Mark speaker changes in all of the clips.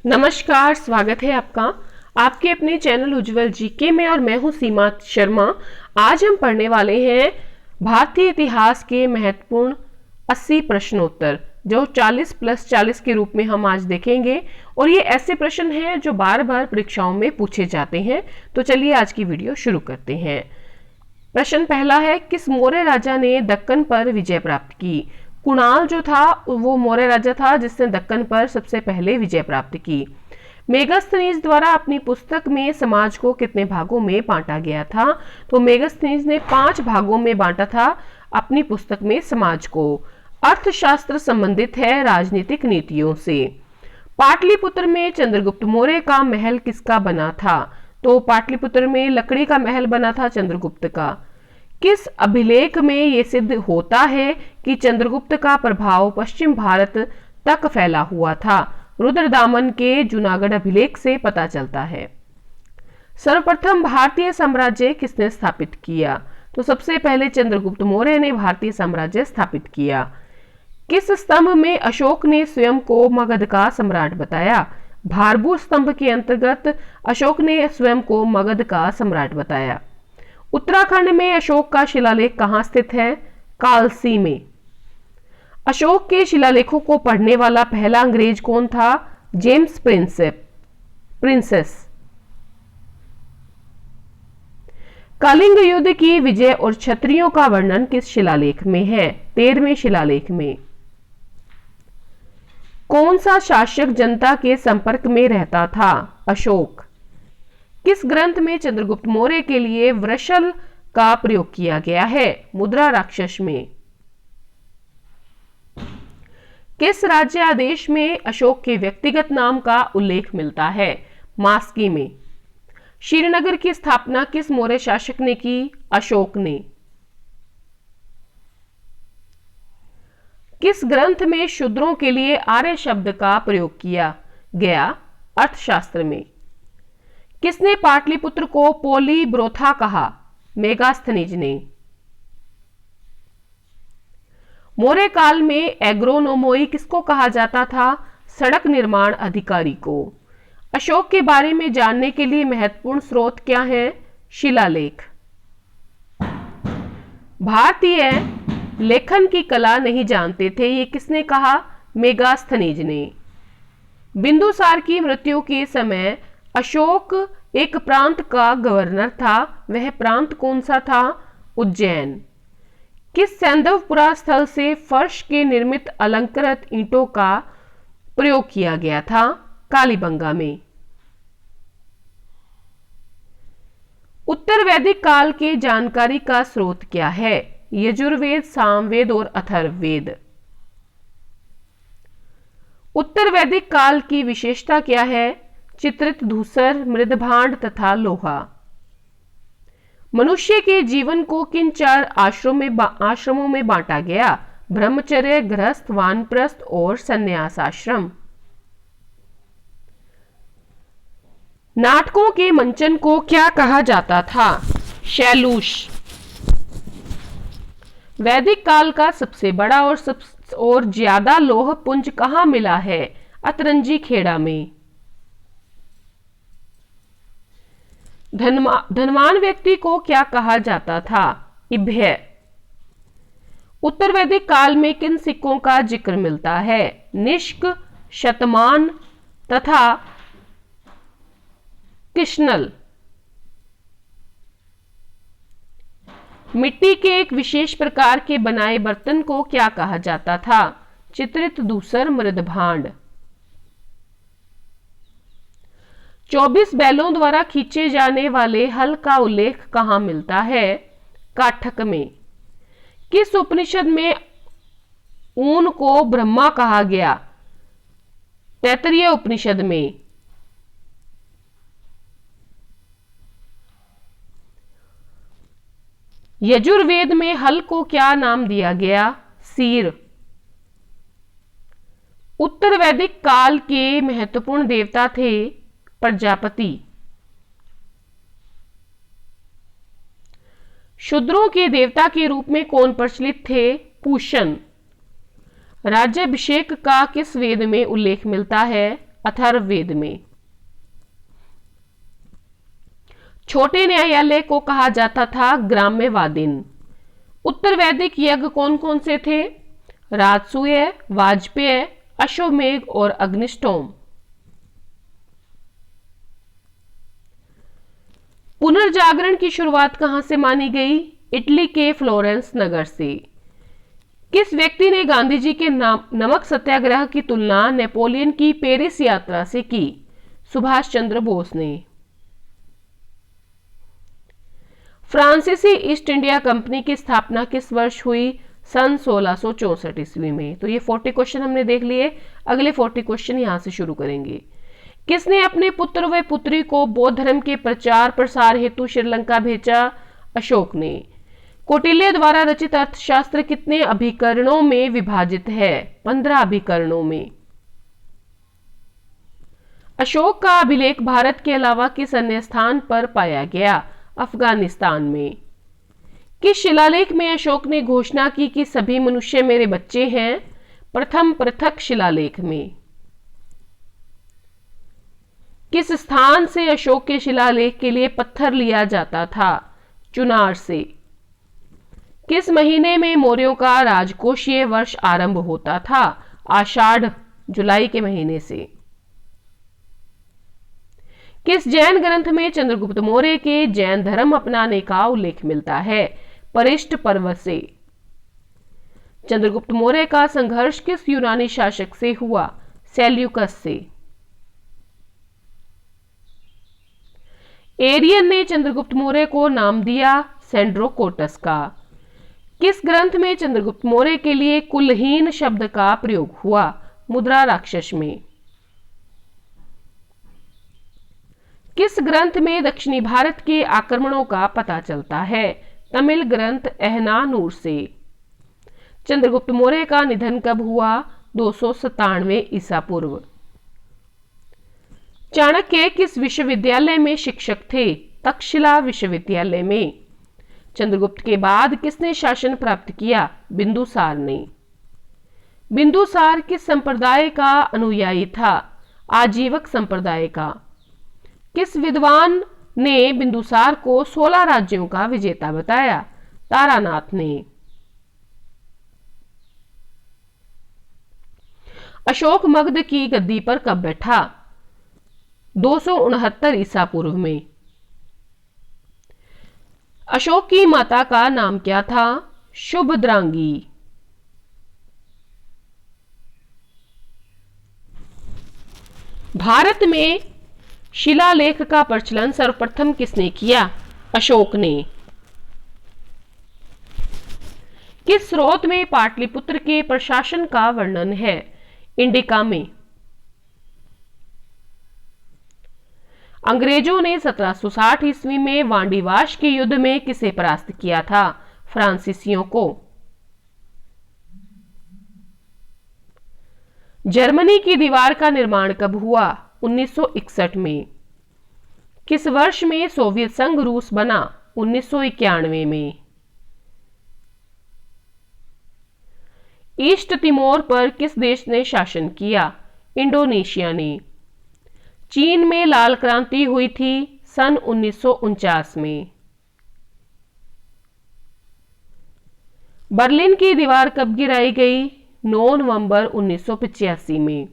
Speaker 1: नमस्कार, स्वागत है आपका आपके अपने चैनल उज्जवल जीके में और मैं हूं सीमा शर्मा। आज हम पढ़ने वाले हैं भारतीय इतिहास के महत्वपूर्ण 80 प्रश्नोत्तर जो 40 + 40 के रूप में हम आज देखेंगे। और ये ऐसे प्रश्न हैं जो बार बार परीक्षाओं में पूछे जाते हैं। तो चलिए आज की वीडियो शुरू करते हैं। प्रश्न पहला है, किस मौर्य राजा ने दक्कन पर विजय प्राप्त की? कुणाल जो था वो मौर्य राजा था जिसने दक्कन पर सबसे पहले विजय प्राप्त की। मेगास्थनीज द्वारा अपनी पुस्तक में समाज को कितने भागों में बांटा गया था? तो मेगास्थनीज ने 5 भागों में बांटा था अपनी पुस्तक में समाज को। अर्थशास्त्र संबंधित है राजनीतिक नीतियों से। पाटलिपुत्र में चंद्रगुप्त मौर्य का महल किसका बना था? तो पाटलिपुत्र में लकड़ी का महल बना था चंद्रगुप्त का। किस अभिलेख में यह सिद्ध होता है कि चंद्रगुप्त का प्रभाव पश्चिम भारत तक फैला हुआ था? रुद्रदामन के जूनागढ़ अभिलेख से पता चलता है। सर्वप्रथम भारतीय साम्राज्य किसने स्थापित किया? तो सबसे पहले चंद्रगुप्त मौर्य ने भारतीय साम्राज्य स्थापित किया। किस स्तंभ में अशोक ने स्वयं को मगध का सम्राट बताया? भारभू स्तंभ के अंतर्गत अशोक ने स्वयं को मगध का सम्राट बताया। उत्तराखंड में अशोक का शिलालेख कहाँ स्थित है? कालसी में। अशोक के शिलालेखों को पढ़ने वाला पहला अंग्रेज कौन था? James princess. कलिंग युद्ध की विजय और क्षत्रियों का वर्णन किस शिलालेख में है? 13वें शिलालेख में। कौन सा शासक जनता के संपर्क में रहता था? अशोक। किस ग्रंथ में चंद्रगुप्त मौर्य के लिए वृषल का प्रयोग किया गया है? मुद्रा राक्षस में। किस राज्य आदेश में अशोक के व्यक्तिगत नाम का उल्लेख मिलता है? मास्की में। श्रीनगर की स्थापना किस मौर्य शासक ने की? अशोक ने। किस ग्रंथ में शूद्रों के लिए आर्य शब्द का प्रयोग किया गया? अर्थशास्त्र में। किसने पाटलिपुत्र को पोलीब्रोथा कहा? मेगास्थनीज ने। मौर्य काल में एग्रोनोमोई किसको कहा जाता था? सड़क निर्माण अधिकारी को। अशोक के बारे में जानने के लिए महत्वपूर्ण स्रोत क्या है? शिलालेख। भारतीय लेखन की कला नहीं जानते थे, ये किसने कहा? मेगास्थनीज ने। बिंदुसार की मृत्यु के समय अशोक एक प्रांत का गवर्नर था, वह प्रांत कौन सा था? उज्जैन। किस सैंधवपुरा स्थल से फर्श के निर्मित अलंकृत ईंटों का प्रयोग किया गया था? कालीबंगा में। उत्तर वैदिक काल के जानकारी का स्रोत क्या है? यजुर्वेद, सामवेद और अथर्ववेद। उत्तर वैदिक काल की विशेषता क्या है? चित्रित धूसर, मृदभांड तथा लोहा। मनुष्य के जीवन को किन 4 आश्रमों में बांटा गया? ब्रह्मचर्य, गृहस्थ, वानप्रस्थ और संन्यास आश्रम। नाटकों के मंचन को क्या कहा जाता था? शैलूष। वैदिक काल का सबसे बड़ा और ज्यादा लौह पुंज कहाँ मिला है? अतरंजी खेड़ा में। धनवान व्यक्ति को क्या कहा जाता था? इभ्य। उत्तर वैदिक काल में किन सिक्कों का जिक्र मिलता है? निष्क, शतमान तथा कृष्णल। मिट्टी के एक विशेष प्रकार के बनाए बर्तन को क्या कहा जाता था? चित्रित धूसर, मृदभांड। 24 बैलों द्वारा खींचे जाने वाले हल का उल्लेख कहाँ मिलता है? काठक में। किस उपनिषद में ऊन को ब्रह्मा कहा गया? तैत्तिरीय उपनिषद में। यजुर्वेद में हल को क्या नाम दिया गया? सीर। उत्तर वैदिक काल के महत्वपूर्ण देवता थे प्रजापति। शूद्रों के देवता के रूप में कौन प्रचलित थे? पूषण। राज्याभिषेक का किस वेद में उल्लेख मिलता है? अथर्ववेद में। छोटे न्यायालय को कहा जाता था ग्राम्यवादिन। उत्तर वैदिक यज्ञ कौन कौन से थे? राजसूय, वाजपेय, अश्वमेघ और अग्निष्टोम। पुनर्जागरण की शुरुआत कहां से मानी गई? इटली के फ्लोरेंस नगर से। किस व्यक्ति ने गांधी जी के नमक सत्याग्रह की तुलना नेपोलियन की पेरिस यात्रा से की? सुभाष चंद्र बोस ने। फ्रांसीसी ईस्ट इंडिया कंपनी की स्थापना किस वर्ष हुई? सन 1664 ईस्वी में। तो ये 40 क्वेश्चन हमने देख लिए। अगले 40 क्वेश्चन यहां से शुरू करेंगे। किसने अपने पुत्र व पुत्री को बौद्ध धर्म के प्रचार प्रसार हेतु श्रीलंका भेजा? अशोक ने। कौटिल्य द्वारा रचित अर्थशास्त्र कितने अभिकरणों में विभाजित है? 15 अभिकरणों में। अशोक का अभिलेख भारत के अलावा किस अन्य स्थान पर पाया गया? अफगानिस्तान में। किस शिलालेख में अशोक ने घोषणा की कि सभी मनुष्य मेरे बच्चे हैं? प्रथम पृथक शिलालेख में। किस स्थान से अशोक के शिलालेख के लिए पत्थर लिया जाता था? चुनार से। किस महीने में मौर्यों का राजकोषीय वर्ष आरंभ होता था? आषाढ़ जुलाई के महीने से। किस जैन ग्रंथ में चंद्रगुप्त मौर्य के जैन धर्म अपनाने का उल्लेख मिलता है? परिष्ट पर्व से। चंद्रगुप्त मौर्य का संघर्ष किस यूनानी शासक से हुआ? सेल्यूकस से। एरियन ने चंद्रगुप्त मौर्य को नाम दिया सेंड्रोकोटस का। किस ग्रंथ में चंद्रगुप्त मौर्य के लिए कुलहीन शब्द का प्रयोग हुआ? मुद्रा राक्षस में। किस ग्रंथ में दक्षिणी भारत के आक्रमणों का पता चलता है? तमिल ग्रंथ एहनानूर से। चंद्रगुप्त मौर्य का निधन कब हुआ? 297 ईसा पूर्व। चाणक्य किस विश्वविद्यालय में शिक्षक थे? तक्षशिला विश्वविद्यालय में। चंद्रगुप्त के बाद किसने शासन प्राप्त किया? बिंदुसार ने। बिंदुसार किस संप्रदाय का अनुयायी था? आजीवक संप्रदाय का। किस विद्वान ने बिंदुसार को 16 राज्यों का विजेता बताया? तारानाथ ने। अशोक मगध की गद्दी पर कब बैठा? 269 ईसा पूर्व में। अशोक की माता का नाम क्या था? शुभद्रांगी। भारत में शिलालेख का प्रचलन सर्वप्रथम किसने किया? अशोक ने। किस स्रोत में पाटलिपुत्र के प्रशासन का वर्णन है? इंडिका में। अंग्रेजों ने 1760 ईस्वी में वांडीवाश के युद्ध में किसे परास्त किया था? फ्रांसीसियों को। जर्मनी की दीवार का निर्माण कब हुआ? 1961 में। किस वर्ष में सोवियत संघ रूस बना? 1991 में। ईस्ट तिमोर पर किस देश ने शासन किया? इंडोनेशिया ने। चीन में लाल क्रांति हुई थी सन 1949 में। बर्लिन की दीवार कब गिराई गई? 9 नवंबर 1985 में।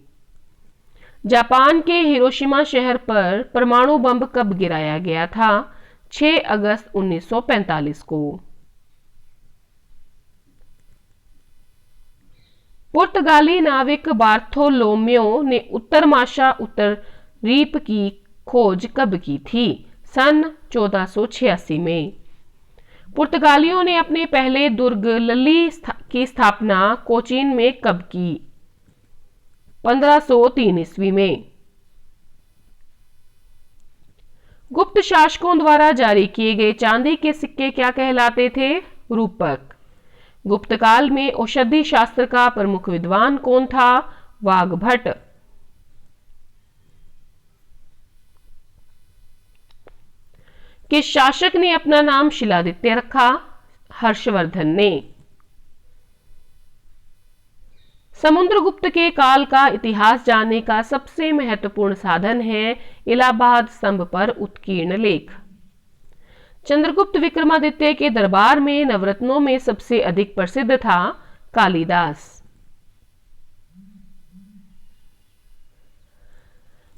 Speaker 1: जापान के हिरोशिमा शहर पर परमाणु बम कब गिराया गया था? 6 अगस्त 1945 को। पुर्तगाली नाविक बार्थोलोम्यो ने उत्तर माशा उत्तररीप की खोज कब की थी? सन 1486 में। पुर्तगालियों ने अपने पहले दुर्ग लल्ली की स्थापना कोचीन में कब की? 1503 ईस्वी में। गुप्त शासकों द्वारा जारी किए गए चांदी के सिक्के क्या कहलाते थे? रूपक। गुप्त काल में औषधि शास्त्र का प्रमुख विद्वान कौन था? वाग्भट। किस शासक ने अपना नाम शिलादित्य रखा? हर्षवर्धन ने। समुद्रगुप्त के काल का इतिहास जानने का सबसे महत्वपूर्ण साधन है इलाहाबाद स्तंभ पर उत्कीर्ण लेख। चंद्रगुप्त विक्रमादित्य के दरबार में नवरत्नों में सबसे अधिक प्रसिद्ध था कालिदास।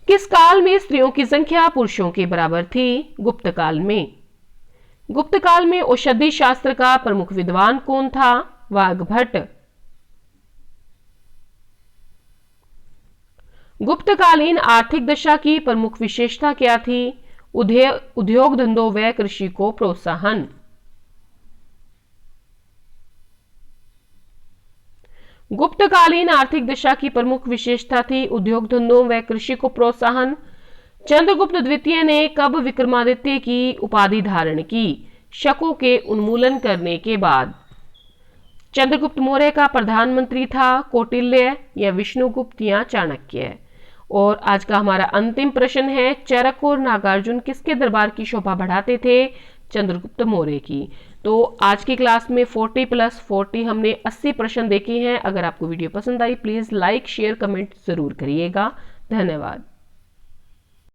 Speaker 1: किस काल में स्त्रियों की संख्या पुरुषों के बराबर थी? गुप्त काल में। गुप्त काल में औषधि शास्त्र का प्रमुख विद्वान कौन था? वाग्भट। गुप्तकालीन आर्थिक दशा की प्रमुख विशेषता क्या थी? उद्योग धंधों व कृषि को प्रोत्साहन। गुप्तकालीन आर्थिक दशा की प्रमुख विशेषता थी उद्योग धंधों व कृषि को प्रोत्साहन। चंद्रगुप्त द्वितीय ने कब विक्रमादित्य की उपाधि धारण की? शकों के उन्मूलन करने के बाद। चंद्रगुप्त मौर्य का प्रधानमंत्री था कौटिल्य या विष्णुगुप्त या चाणक्य। और आज का हमारा अंतिम प्रश्न है, चरक और नागार्जुन किसके दरबार की शोभा बढ़ाते थे? चंद्रगुप्त मौर्य की। तो आज की क्लास में 40+40 हमने 80 प्रश्न देखे हैं। अगर आपको वीडियो पसंद आई प्लीज लाइक शेयर कमेंट जरूर करिएगा। धन्यवाद।